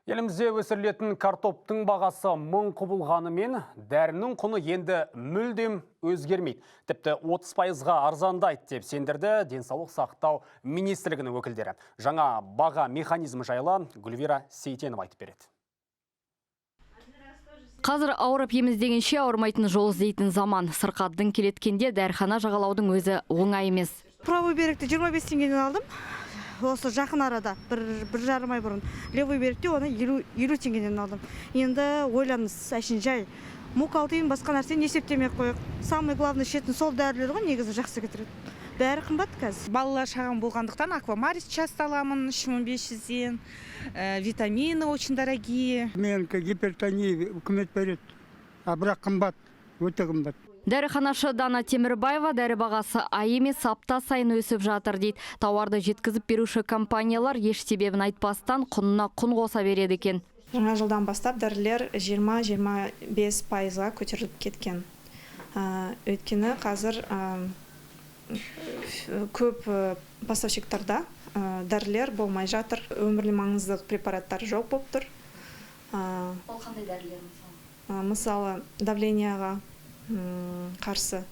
Елімізде өсірілетін картоптың бағасы мың құбылғанымен, дәрінің құны енді мүлдем өзгермейді. Тіпті 30%-ға арзандайды деп сендірді денсаулық сақтау министрлігінің өкілдері. Жаңа баға механизмі жайлы Гүлвира Сейтенова айтып береді. Қазір ауырып еміз дегенше ауырмайтын жол іздейтін заман. Сырқаттың келеткенде дәріхана жағалаудың өзі оңай емес. Правый беректі 25 теңгеден алдым. Осы жақын арада, бір жарым ай бұрын. Левый беректе оны 50 теңгеден алдым. Енді ойланыңыз, әшін жай. Мукалтин басқа нәрсені есептемек қойық. Самый главный шетін сол дәрілер ғой, негізі жақсы кетіреді. Бәрі қымбат қазір. Балалар шағын болғандықтан аквамарис часто аламын 3500-ден. Витамины очень дорогие. Менікі гипертония үкімет береді, бірақ қымбат, өте қымбат. Дәріханашы Дана Темірбаева дәрі бағасы ай емес апта сайын өсіп жатыр дейді. Тауарды жеткізіп беруші компаниялар еш себебін айтпастан құнына құн қоса береді екен. Жаңа жылдан бастап дәрілер 20-25%-ға көтеріліп кеткен. Өйткені қазір көп поставщиктарда дәрілер болмай жатыр. Өмірлі маңызды препараттар жоқ болып тұр. Ол қандай дәрілер мысалы? Мысалы, давленияға қарсы,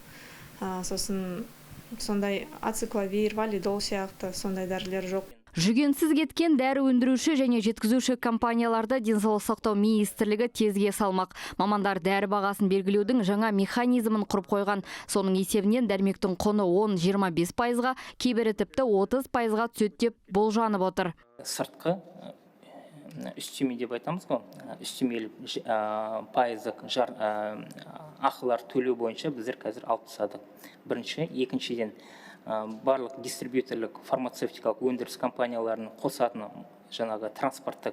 сосын сондай ацикловир, валидол сияқты сондай дәрілер жоқ. Жүгенсіз кеткен дәрі өндіруші және жеткізуші компанияларды денсаулық сақтау министрлігі тезге салмақ. Мамандар дәрі бағасын белгілеудің жаңа механизмін құрып қойған. Соның есебінен дәрмектің құны 10-25%-ға, кейбірі тіпті 30%-ға түседі деп болжанып отыр. Сыртқы үстеме деп айтамыз ғой, үстемелік пайыздық ақылар төлеу бойынша біздер қазір алып тастадық. Бірінші, екіншіден барлық дистрибьюторлық фармацевтикалық өндіріс компанияларының қосатын жаңағы транспорттық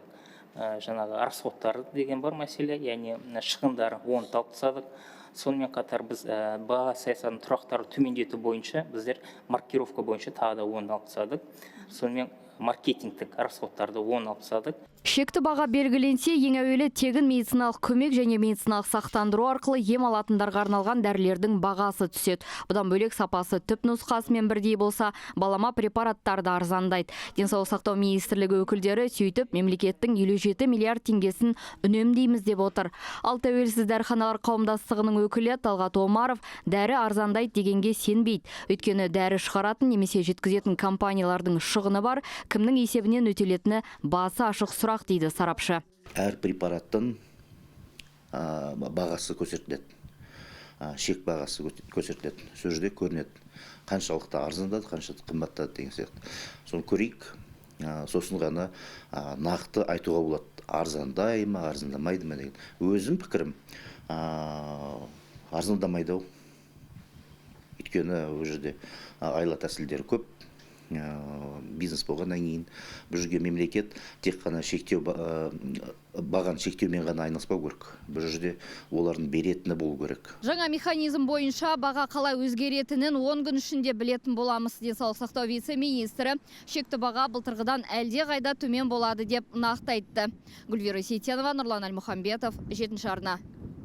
жаңағы расходтары деген бар мәселе, яғни шығындары оны алып тастадық. Сонымен қатар біз баға саясатының тұрақтары төмендету бойынша біздер маркировка бойынша тағы да оны алып тастадық. Сонымен маркетингтік расходтарды оны алып тастадық. Шекті баға белгіленсе, ең әуелі тегін медициналық көмек және медициналық сақтандыру арқылы ем алатындарға арналған дәрілердің бағасы түседі. Бұдан бөлек сапасы түп нұсқасымен бірдей болса, балама препараттарды арзандайды. Денсаулық сақтау министрлігі өкілдері сөйтіп мемлекеттің 57 миллиард теңгесін үнемдейміз деп отыр. Ал тәуелсіз дәріханалар қауымдастығының өкілі Талғат Омаров дәрі арзандайды дегенге сенбейді. Өйткені дәрі шығаратын немесе жеткізетін компаниялардың шығыны бар, кімнің есебінен өтелетіні басы ашық сұрақ дейді сарапшы. Әр препараттың бағасы көрсетіледі. Шек бағасы көрсетіледі. Сол жерде көрінеді. Қаншалықты арзандады, қаншалықты қымбаттады деген сияқты. Соны көрейік. Сосын ғана нақты айтуға болады. Арзандай ма, арзандамайды ма деген. Өзім пікірім арзандамайды. Өйткені ол жерде айла тәсілдері көп. Бизнес болғаннан кейін бұл жерге мемлекет тек қана бағаны шектеумен ғана айналыспау керек. Бұл жерде олардың беретіні болу керек. Жаңа механизм бойынша баға қалай өзгеретінін 10 күн ішінде білетін боламыз. Денсаулық сақтау вице-министрі шекті баға былтырғыдан әлде қайда төмен болады деп нақты айтты. Гүлвира Сейтенова, Нұрлан Әлмұхамбетов, 7-ші арна.